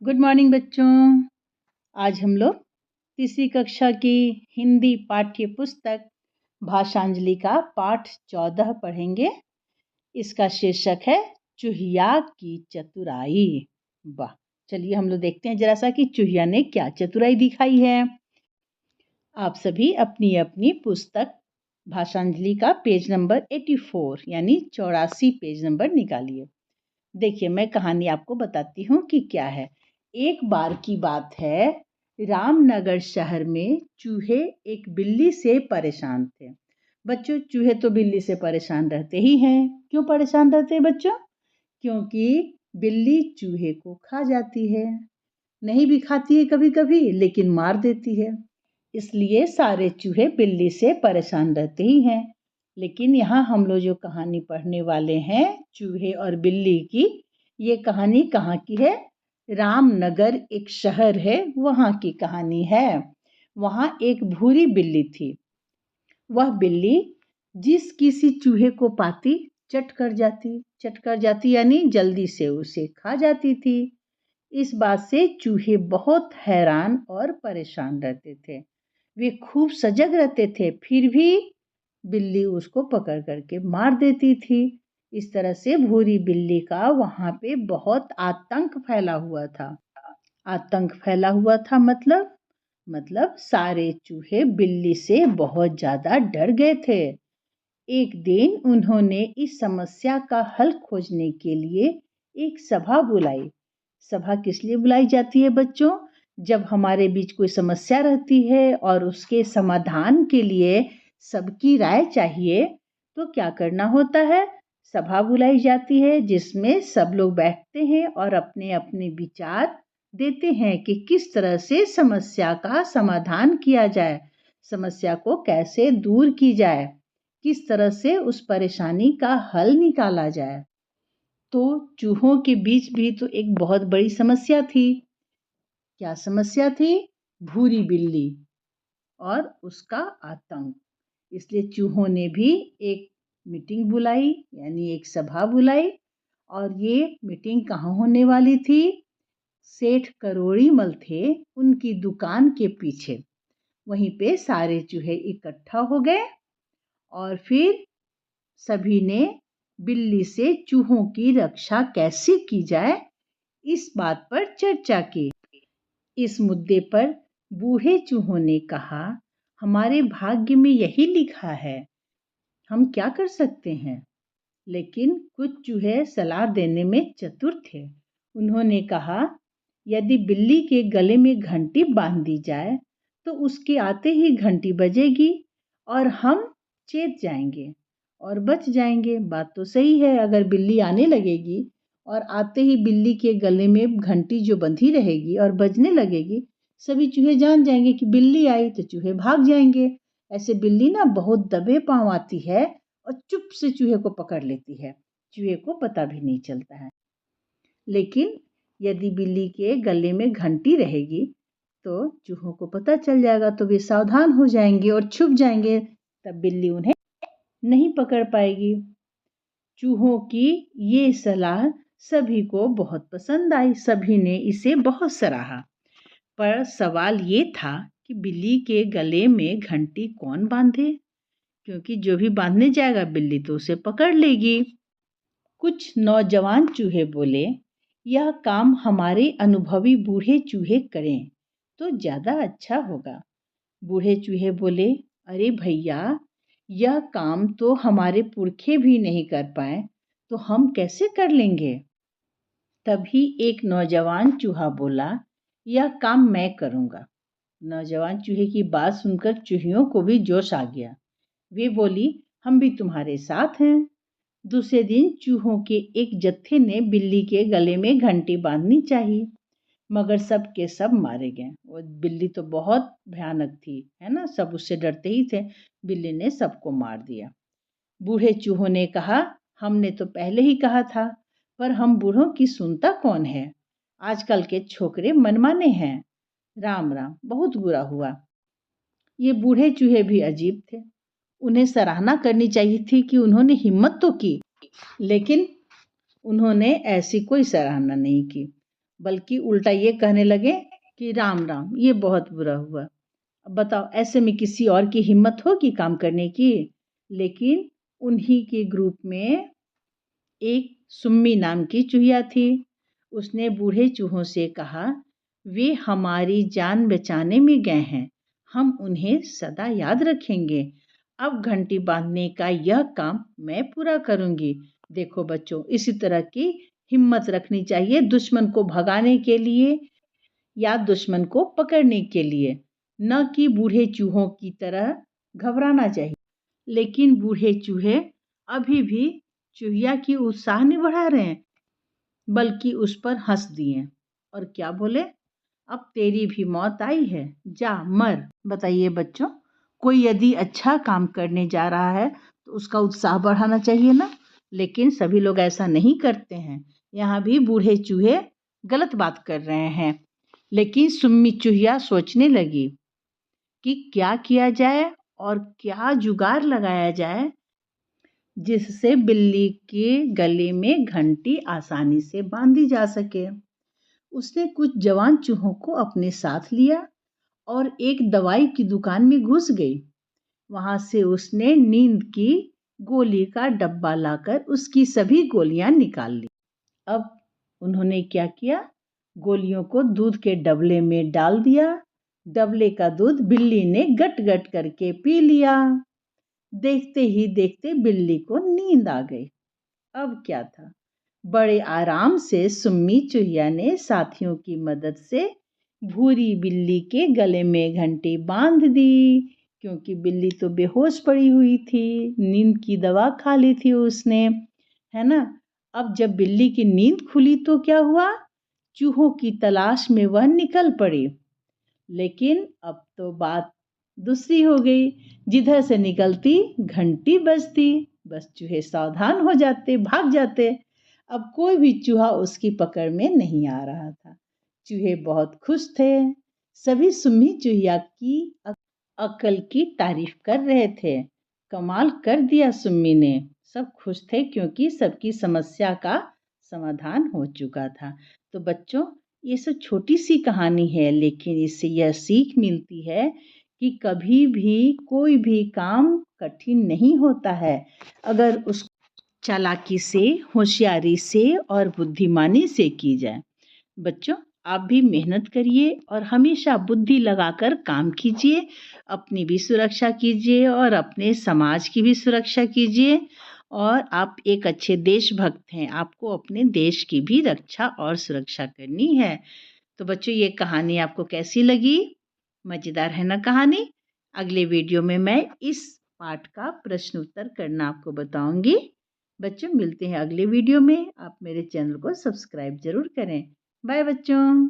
Good morning बच्चों। आज हम लोग तीसरी कक्षा की हिंदी पाठ्य पुस्तक भाषांजलि का पाठ 14 पढ़ेंगे। इसका शीर्षक है चूहिया की चतुराई। वाह, चलिए हम लोग देखते हैं जरा सा कि चूहिया ने क्या चतुराई दिखाई है। आप सभी अपनी अपनी पुस्तक भाषांजलि का पेज नंबर 84 यानी 84 पेज नंबर निकालिए। देखिए, मैं कहानी आपको बताती हूँ कि क्या है। एक बार की बात है, रामनगर शहर में चूहे एक बिल्ली से परेशान थे। बच्चों, चूहे तो बिल्ली से परेशान रहते ही हैं। क्यों परेशान रहते हैं बच्चों? क्योंकि बिल्ली चूहे को खा जाती है। नहीं भी खाती है कभी कभी, लेकिन मार देती है। इसलिए सारे चूहे बिल्ली से परेशान रहते ही हैं। लेकिन यहाँ हम लोग जो कहानी पढ़ने वाले हैं चूहे और बिल्ली की, ये कहानी कहाँ की है? रामनगर एक शहर है, वहाँ की कहानी है। वहाँ एक भूरी बिल्ली थी। वह बिल्ली जिस किसी चूहे को पाती चट कर जाती यानी जल्दी से उसे खा जाती थी। इस बात से चूहे बहुत हैरान और परेशान रहते थे। वे खूब सजग रहते थे, फिर भी बिल्ली उसको पकड़ करके मार देती थी। इस तरह से भूरी बिल्ली का वहाँ पे बहुत आतंक फैला हुआ था। आतंक फैला हुआ था मतलब सारे चूहे बिल्ली से बहुत ज़्यादा डर गए थे। एक दिन उन्होंने इस समस्या का हल खोजने के लिए एक सभा बुलाई। सभा किस लिए बुलाई जाती है बच्चों? जब हमारे बीच कोई समस्या रहती है और उसके समाधान के लिए सबकी राय चाहिए, तो क्या करना होता है? सभा बुलाई जाती है जिसमें सब लोग बैठते हैं और अपने अपने विचार देते हैं कि किस तरह से समस्या का समाधान किया जाए, समस्या को कैसे दूर की जाए, किस तरह से उस परेशानी का हल निकाला जाए। तो चूहों के बीच भी तो एक बहुत बड़ी समस्या थी। क्या समस्या थी? भूरी बिल्ली और उसका आतंक। इसलिए चूहों ने भी एक मीटिंग बुलाई यानी एक सभा बुलाई। और ये मीटिंग कहाँ होने वाली थी? सेठ करोड़ी मल थे, उनकी दुकान के पीछे। वहीं पे सारे चूहे इकट्ठा हो गए और फिर सभी ने बिल्ली से चूहों की रक्षा कैसे की जाए, इस बात पर चर्चा की। इस मुद्दे पर बूढ़े चूहों ने कहा, हमारे भाग्य में यही लिखा है, हम क्या कर सकते हैं? लेकिन कुछ चूहे सलाह देने में चतुर थे। उन्होंने कहा, यदि बिल्ली के गले में घंटी बांध दी जाए तो उसके आते ही घंटी बजेगी और हम चेत जाएंगे और बच जाएंगे। बात तो सही है, अगर बिल्ली आने लगेगी और आते ही बिल्ली के गले में घंटी जो बंधी रहेगी और बजने लगेगी, सभी चूहे जान जाएंगे कि बिल्ली आई, तो चूहे भाग जाएंगे। ऐसे बिल्ली ना बहुत दबे पांव आती है और चुप से चूहे को पकड़ लेती है, चूहे को पता भी नहीं चलता है। लेकिन यदि बिल्ली के गले में घंटी रहेगी तो चूहों को पता चल जाएगा, तो वे सावधान हो जाएंगे और छुप जाएंगे, तब बिल्ली उन्हें नहीं पकड़ पाएगी। चूहों की ये सलाह सभी को बहुत पसंद आई, सभी ने इसे बहुत सराहा। पर सवाल ये था कि बिल्ली के गले में घंटी कौन बांधे, क्योंकि जो भी बांधने जाएगा बिल्ली तो उसे पकड़ लेगी। कुछ नौजवान चूहे बोले, यह काम हमारे अनुभवी बूढ़े चूहे करें तो ज़्यादा अच्छा होगा। बूढ़े चूहे बोले, अरे भैया, यह काम तो हमारे पुरखे भी नहीं कर पाए, तो हम कैसे कर लेंगे? तभी एक नौजवान चूहा बोला, यह काम मैं करूँगा। नौजवान चूहे की बात सुनकर चूहियों को भी जोश आ गया। वे बोली, हम भी तुम्हारे साथ हैं। दूसरे दिन चूहों के एक जत्थे ने बिल्ली के गले में घंटी बांधनी चाहिए, मगर सब के सब मारे गए। वो बिल्ली तो बहुत भयानक थी, है ना, सब उससे डरते ही थे। बिल्ली ने सबको मार दिया। बूढ़े चूहों ने कहा, हमने तो पहले ही कहा था, पर हम बूढ़ों की सुनता कौन है? आजकल के छोकरे मनमाने हैं। राम राम, बहुत बुरा हुआ। ये बूढ़े चूहे भी अजीब थे। उन्हें सराहना करनी चाहिए थी कि उन्होंने हिम्मत तो की, लेकिन उन्होंने ऐसी कोई सराहना नहीं की। बल्कि उल्टा ये कहने लगे कि राम राम, ये बहुत बुरा हुआ। अब बताओ, ऐसे में किसी और की हिम्मत होगी काम करने की? लेकिन उन्हीं के ग्रुप में एक सुम्मी नाम की चूहिया थी। उसने बूढ़े चूहों से कहा, वे हमारी जान बचाने में गए हैं, हम उन्हें सदा याद रखेंगे। अब घंटी बांधने का यह काम मैं पूरा करूंगी। देखो बच्चों, इसी तरह की हिम्मत रखनी चाहिए दुश्मन को भगाने के लिए या दुश्मन को पकड़ने के लिए, न कि बूढ़े चूहों की तरह घबराना चाहिए। लेकिन बूढ़े चूहे अभी भी चूहिया की उत्साह नहीं बढ़ा रहे हैं, बल्कि उस पर हंस दिए और क्या बोले, अब तेरी भी मौत आई है, जा मर। बताइए बच्चों, कोई यदि अच्छा काम करने जा रहा है तो उसका उत्साह बढ़ाना चाहिए ना, लेकिन सभी लोग ऐसा नहीं करते हैं। यहाँ भी बूढ़े चूहे गलत बात कर रहे हैं। लेकिन सुम्मी चूहिया सोचने लगी कि क्या किया जाए और क्या जुगाड़ लगाया जाए जिससे बिल्ली के गले में घंटी आसानी से बांधी जा सके। उसने कुछ जवान चूहों को अपने साथ लिया और एक दवाई की दुकान में घुस गई। वहां से उसने नींद की गोली का डब्बा लाकर उसकी सभी गोलियां निकाल ली। अब उन्होंने क्या किया, गोलियों को दूध के डबले में डाल दिया। डबले का दूध बिल्ली ने गट गट करके पी लिया। देखते ही देखते बिल्ली को नींद आ गई। अब क्या था, बड़े आराम से सुम्मी चूहिया ने साथियों की मदद से भूरी बिल्ली के गले में घंटी बांध दी, क्योंकि बिल्ली तो बेहोश पड़ी हुई थी, नींद की दवा खा ली थी उसने, है ना। अब जब बिल्ली की नींद खुली तो क्या हुआ, चूहों की तलाश में वह निकल पड़ी। लेकिन अब तो बात दूसरी हो गई, जिधर से निकलती घंटी बजती, बस चूहे सावधान हो जाते, भाग जाते। अब कोई भी चूहा उसकी पकड़ में नहीं आ रहा था। चूहे बहुत खुश थे। सभी सुम्मी चूहिया की अकल की तारीफ कर रहे थे। कमाल कर दिया सुम्मी ने। सब खुश थे क्योंकि सबकी समस्या का समाधान हो चुका था। तो बच्चों, ये सब छोटी सी कहानी है, लेकिन इससे यह सीख मिलती है कि कभी भी कोई भी काम कठिन नहीं होता है, अगर उस चालाकी से, होशियारी से और बुद्धिमानी से की जाए। बच्चों, आप भी मेहनत करिए और हमेशा बुद्धि लगाकर काम कीजिए, अपनी भी सुरक्षा कीजिए और अपने समाज की भी सुरक्षा कीजिए। और आप एक अच्छे देशभक्त हैं, आपको अपने देश की भी रक्षा और सुरक्षा करनी है। तो बच्चों, ये कहानी आपको कैसी लगी? मज़ेदार है ना कहानी? अगले वीडियो में मैं इस पाठ का प्रश्न उत्तर करना आपको बताऊंगी। बच्चों, मिलते हैं अगले वीडियो में। आप मेरे चैनल को सब्सक्राइब जरूर करें। बाय बच्चों।